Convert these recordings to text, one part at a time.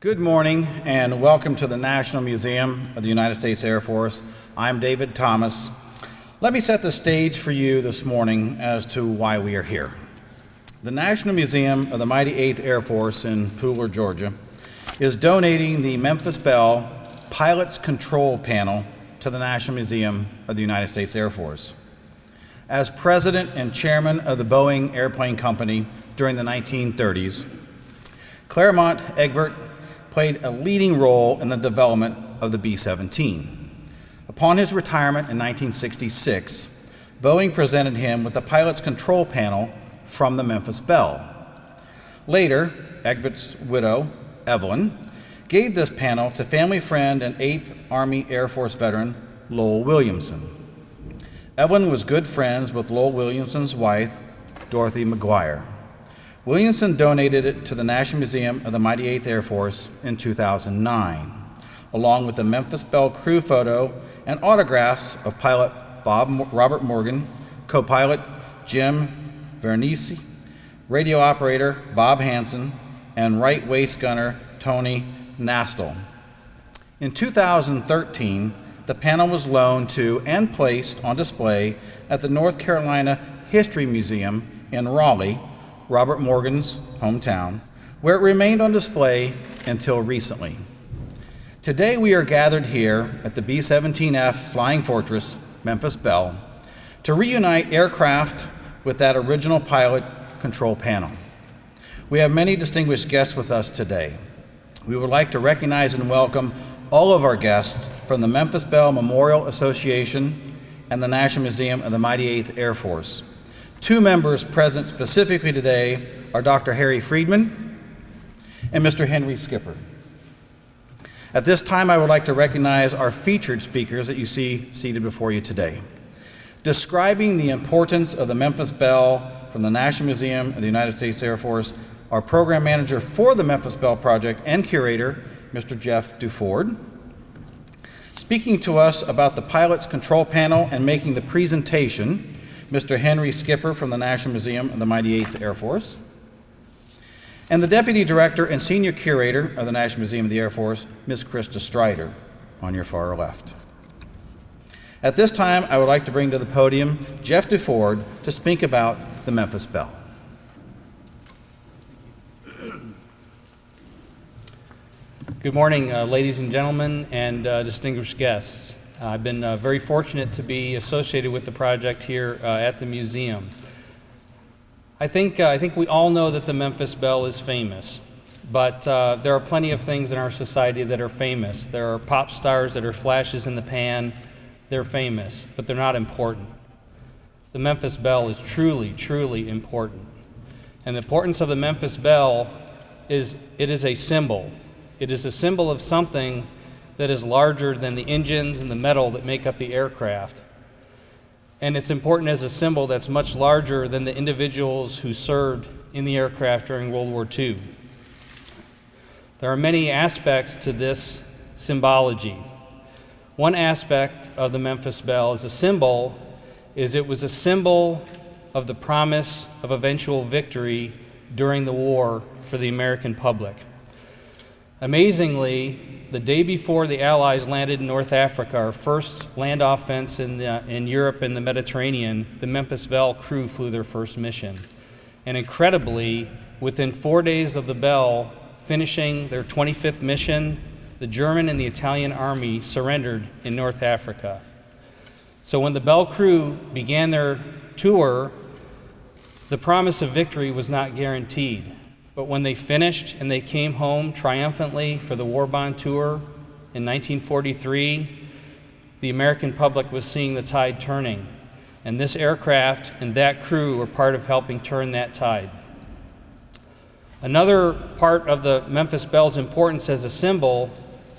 Good morning and welcome to the National Museum of the United States Air Force. I'm David Thomas. Let me set the stage for you this morning as to why we are here. The National Museum of the Mighty 8th Air Force in Pooler, Georgia, is donating the Memphis Belle Pilot's Control Panel to the National Museum of the United States Air Force. As president and chairman of the Boeing Airplane Company during the 1930s, Claremont Egbert played a leading role in the development of the B-17. Upon his retirement in 1966, Boeing presented him with the pilot's control panel from the Memphis Belle. Later, Egbert's widow, Evelyn, gave this panel to family friend and 8th Army Air Force veteran, Lowell Williamson. Evelyn was good friends with Lowell Williamson's wife, Dorothy McGuire. Williamson donated it to the National Museum of the Mighty 8th Air Force in 2009, along with the Memphis Belle crew photo and autographs of pilot Robert Morgan, co-pilot Jim Vernisi, radio operator Bob Hansen, and right waist gunner Tony Nastel. In 2013, the panel was loaned to and placed on display at the North Carolina History Museum in Raleigh, Robert Morgan's hometown, where it remained on display until recently. Today we are gathered here at the B-17F Flying Fortress, Memphis Belle, to reunite aircraft with that original pilot control panel. We have many distinguished guests with us today. We would like to recognize and welcome all of our guests from the Memphis Belle Memorial Association and the National Museum of the Mighty 8th Air Force. Two members present specifically today are Dr. Harry Friedman and Mr. Henry Skipper. At this time, I would like to recognize our featured speakers that you see seated before you today. Describing the importance of the Memphis Belle from the National Museum of the United States Air Force, our program manager for the Memphis Belle project and curator, Mr. Jeff Duford. Speaking to us about the pilot's control panel and making the presentation, Mr. Henry Skipper from the National Museum of the Mighty 8th Air Force, and the Deputy Director and Senior Curator of the National Museum of the Air Force, Ms. Krista Strider, on your far left. At this time, I would like to bring to the podium Jeff Duford to speak about the Memphis Belle. Good morning, ladies and gentlemen, and distinguished guests. I've been very fortunate to be associated with the project here at the museum. I think we all know that the Memphis Belle is famous, but there are plenty of things in our society that are famous. There are pop stars that are flashes in the pan. They're famous, but they're not important. The Memphis Belle is truly, truly important. And the importance of the Memphis Belle is it is a symbol. It is a symbol of something that is larger than the engines and the metal that make up the aircraft. And it's important as a symbol that's much larger than the individuals who served in the aircraft during World War II. There are many aspects to this symbology. One aspect of the Memphis Belle as a symbol is it was a symbol of the promise of eventual victory during the war for the American public. Amazingly, the day before the Allies landed in North Africa, our first land offense in Europe and the Mediterranean, the Memphis Belle crew flew their first mission. And incredibly, within 4 days of the Belle finishing their 25th mission, the German and the Italian army surrendered in North Africa. So when the Belle crew began their tour, the promise of victory was not guaranteed. But when they finished and they came home triumphantly for the war bond tour in 1943, the American public was seeing the tide turning. And this aircraft and that crew were part of helping turn that tide. Another part of the Memphis Belle's importance as a symbol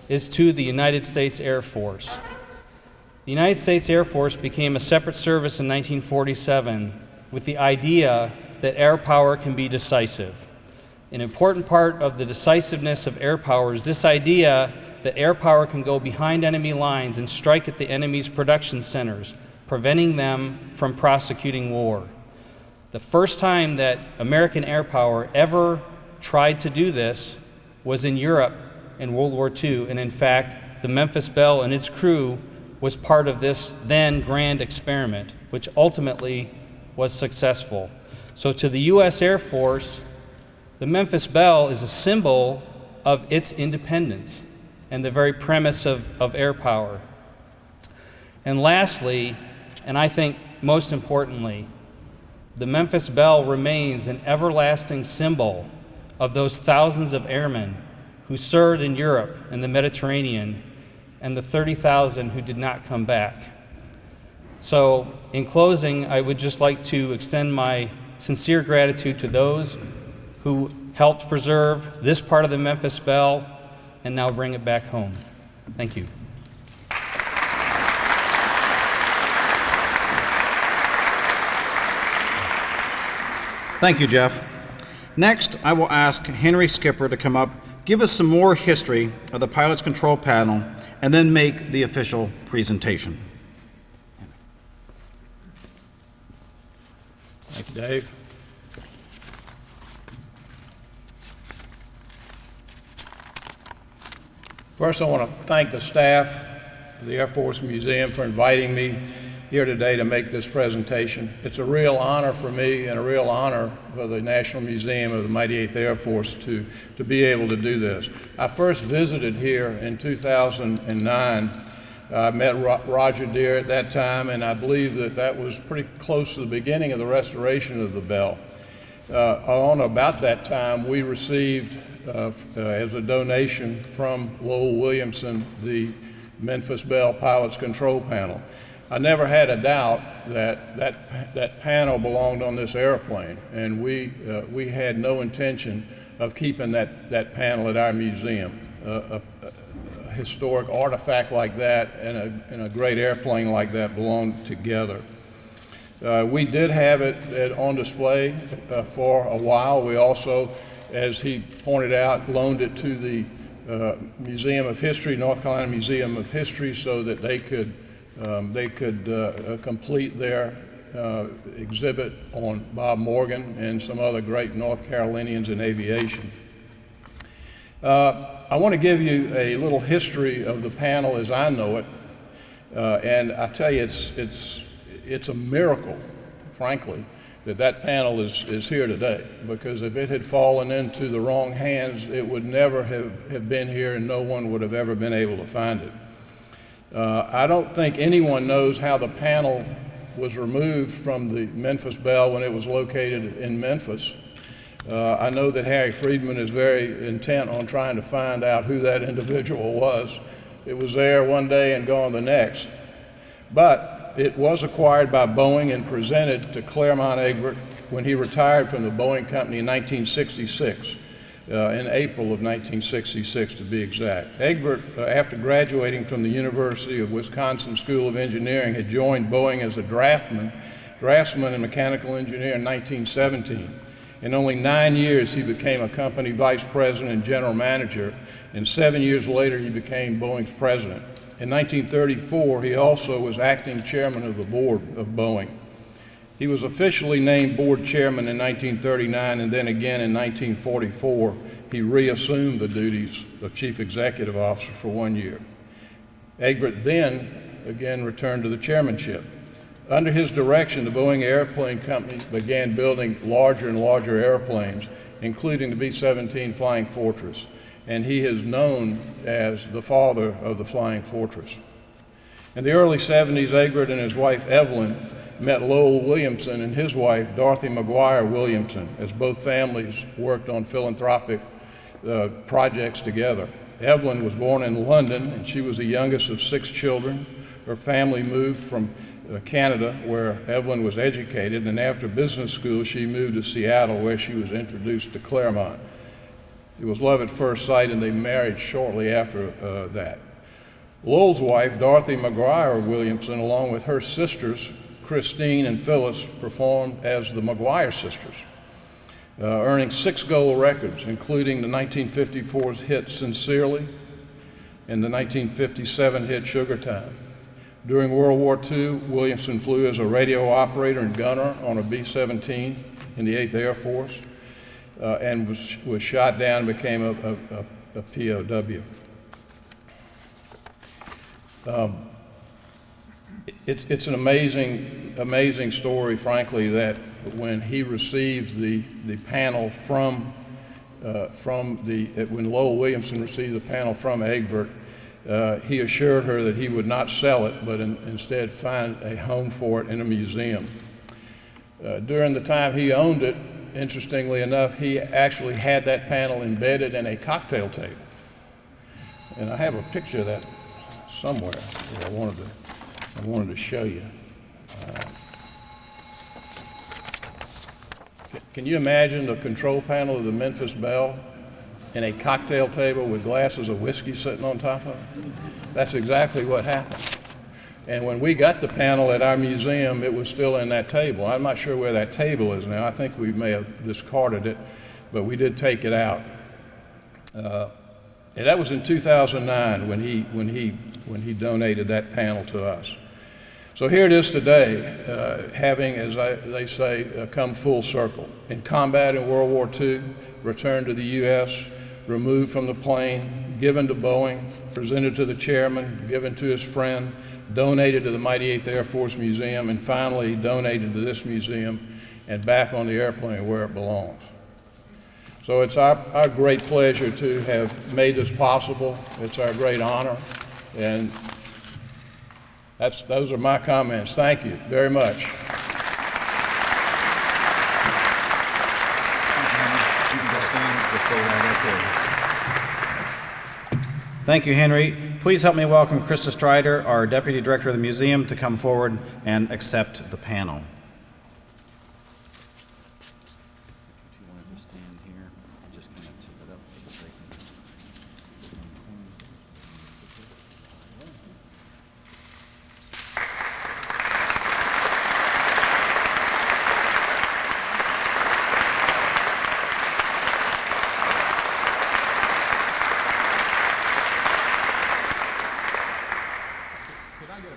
is to the United States Air Force. The United States Air Force became a separate service in 1947 with the idea that air power can be decisive. An important part of the decisiveness of air power is this idea that air power can go behind enemy lines and strike at the enemy's production centers, preventing them from prosecuting war. The first time that American air power ever tried to do this was in Europe in World War II, and in fact, the Memphis Belle and its crew was part of this then grand experiment, which ultimately was successful. So to the U.S. Air Force, the Memphis Belle is a symbol of its independence and the very premise of air power. And lastly, and I think most importantly, the Memphis Belle remains an everlasting symbol of those thousands of airmen who served in Europe and the Mediterranean, and the 30,000 who did not come back. So, in closing, I would just like to extend my sincere gratitude to those who helped preserve this part of the Memphis Belle and now bring it back home. Thank you. Thank you, Jeff. Next, I will ask Henry Skipper to come up, give us some more history of the pilot's control panel, and then make the official presentation. Thank you, Dave. First, I want to thank the staff of the Air Force Museum for inviting me here today to make this presentation. It's a real honor for me and a real honor for the National Museum of the Mighty 8th Air Force to be able to do this. I first visited here in 2009. I met Roger Deere at that time, and I believe that was pretty close to the beginning of the restoration of the Belle. On about that time, we received, as a donation from Lowell Williamson, the Memphis Belle Pilot's Control Panel. I never had a doubt that panel belonged on this airplane, and we had no intention of keeping that panel at our museum. A historic artifact like that and a great airplane like that belong together. We did have it on display for a while. We also, as he pointed out, loaned it to the Museum of History, North Carolina Museum of History, so that they could complete their exhibit on Bob Morgan and some other great North Carolinians in aviation. I want to give you a little history of the panel as I know it, and I tell you, it's a miracle, frankly, that panel is here today, because if it had fallen into the wrong hands, it would never have been here, and no one would have ever been able to find it. I don't think anyone knows how the panel was removed from the Memphis Belle when it was located in Memphis. I know that Harry Friedman is very intent on trying to find out who that individual was. It was there one day and gone the next. But it was acquired by Boeing and presented to Claremont Egbert when he retired from the Boeing Company in 1966. In April of 1966, to be exact. Egbert, after graduating from the University of Wisconsin School of Engineering, had joined Boeing as a draftsman and mechanical engineer in 1917. In only 9 years, he became a company vice president and general manager, and 7 years later, he became Boeing's president. In 1934, he also was acting chairman of the board of Boeing. He was officially named board chairman in 1939, and then again in 1944, he reassumed the duties of chief executive officer for 1 year. Egbert then again returned to the chairmanship. Under his direction, the Boeing Airplane Company began building larger and larger airplanes, including the B-17 Flying Fortress, and he is known as the father of the Flying Fortress. In the early 70s, Egbert and his wife Evelyn met Lowell Williamson and his wife, Dorothy McGuire Williamson, as both families worked on philanthropic projects together. Evelyn was born in London, and she was the youngest of 6 children. Her family moved from Canada, where Evelyn was educated, and after business school, she moved to Seattle, where she was introduced to Claremont. It was love at first sight, and they married shortly after that. Lowell's wife, Dorothy McGuire Williamson, along with her sisters, Christine and Phyllis, performed as the McGuire sisters, earning 6 gold records, including the 1954 hit Sincerely and the 1957 hit Sugar Time. During World War II, Williamson flew as a radio operator and gunner on a B-17 in the 8th Air Force and was shot down and became a POW. It's an amazing story, frankly, that when he received the panel when Lowell Williamson received the panel from Egbert, he assured her that he would not sell it, but instead find a home for it in a museum. During the time he owned it, interestingly enough, he actually had that panel embedded in a cocktail table. And I have a picture of that somewhere that I wanted to show you. Can you imagine the control panel of the Memphis Belle in a cocktail table with glasses of whiskey sitting on top of it? That's exactly what happened. And when we got the panel at our museum, it was still in that table. I'm not sure where that table is now. I think we may have discarded it, but we did take it out. And that was in 2009 when he donated that panel to us. So here it is today, having, as they say, come full circle. In combat in World War II, returned to the U.S., removed from the plane, given to Boeing, presented to the chairman, given to his friend, donated to the Mighty 8th Air Force Museum, and finally donated to this museum and back on the airplane where it belongs. So it's our great pleasure to have made this possible. It's our great honor, and those are my comments. Thank you very much. Thank you, Henry. Please help me welcome Krista Strider, our Deputy Director of the Museum, to come forward and accept the panel.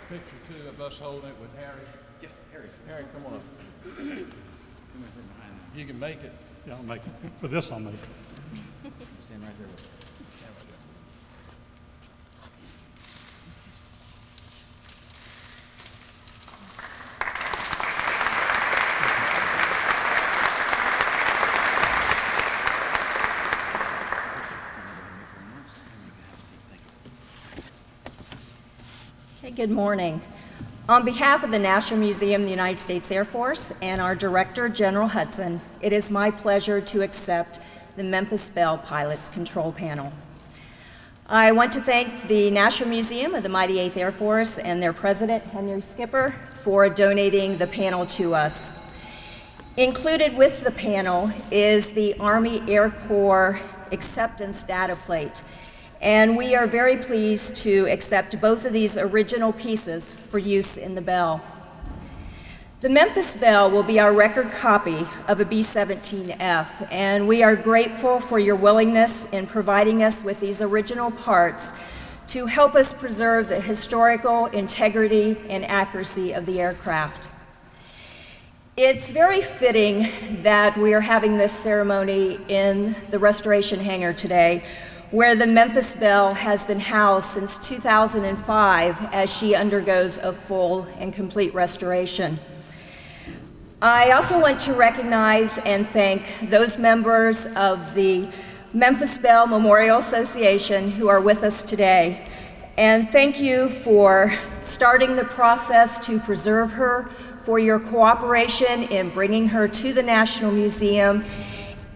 Picture too of us holding it with Harry. Yes, Harry. Harry, come on up. You can make it. Yeah, I'll make it. For this, I'll make it. Stand right there with me. Good morning. On behalf of the National Museum of the United States Air Force and our Director, General Hudson, it is my pleasure to accept the Memphis Belle Pilots Control Panel. I want to thank the National Museum of the Mighty 8th Air Force and their president, Henry Skipper, for donating the panel to us. Included with the panel is the Army Air Corps acceptance data plate. And we are very pleased to accept both of these original pieces for use in the Belle. The Memphis Belle will be our record copy of a B-17F, and we are grateful for your willingness in providing us with these original parts to help us preserve the historical integrity and accuracy of the aircraft. It's very fitting that we are having this ceremony in the restoration hangar today, where the Memphis Belle has been housed since 2005 as she undergoes a full and complete restoration. I also want to recognize and thank those members of the Memphis Belle Memorial Association who are with us today. And thank you for starting the process to preserve her, for your cooperation in bringing her to the National Museum,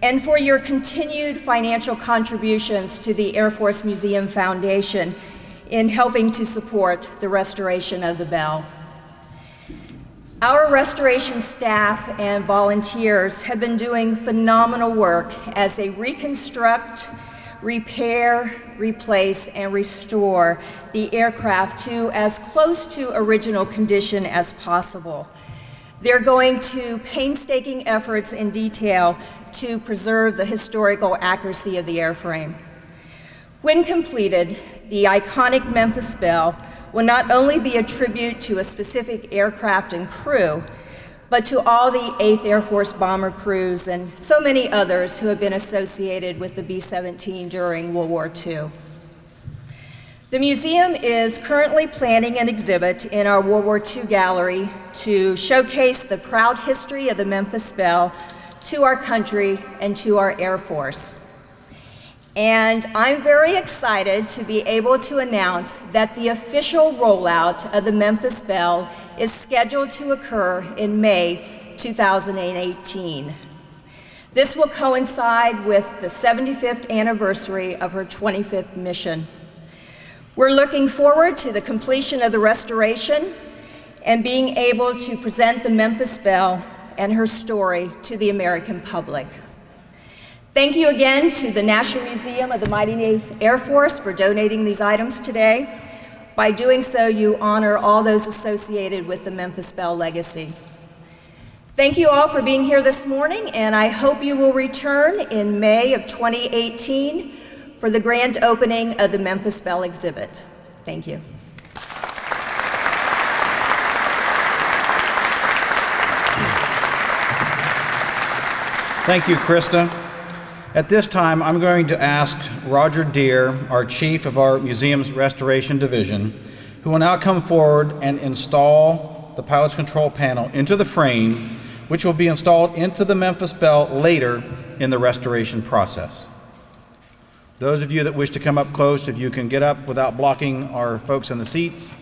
and for your continued financial contributions to the Air Force Museum Foundation in helping to support the restoration of the Belle. Our restoration staff and volunteers have been doing phenomenal work as they reconstruct, repair, replace, and restore the aircraft to as close to original condition as possible. They're going to painstaking efforts in detail to preserve the historical accuracy of the airframe. When completed, the iconic Memphis Belle will not only be a tribute to a specific aircraft and crew, but to all the 8th Air Force bomber crews and so many others who have been associated with the B-17 during World War II. The museum is currently planning an exhibit in our World War II gallery to showcase the proud history of the Memphis Belle to our country and to our Air Force. And I'm very excited to be able to announce that the official rollout of the Memphis Belle is scheduled to occur in May 2018. This will coincide with the 75th anniversary of her 25th mission. We're looking forward to the completion of the restoration and being able to present the Memphis Belle and her story to the American public. Thank you again to the National Museum of the Mighty 8th Air Force for donating these items today. By doing so, you honor all those associated with the Memphis Belle legacy. Thank you all for being here this morning, and I hope you will return in May of 2018 for the grand opening of the Memphis Belle exhibit. Thank you. Thank you, Krista. At this time, I'm going to ask Roger Deere, our chief of our museum's restoration division, who will now come forward and install the pilot's control panel into the frame, which will be installed into the Memphis Belle later in the restoration process. Those of you that wish to come up close, if you can get up without blocking our folks in the seats.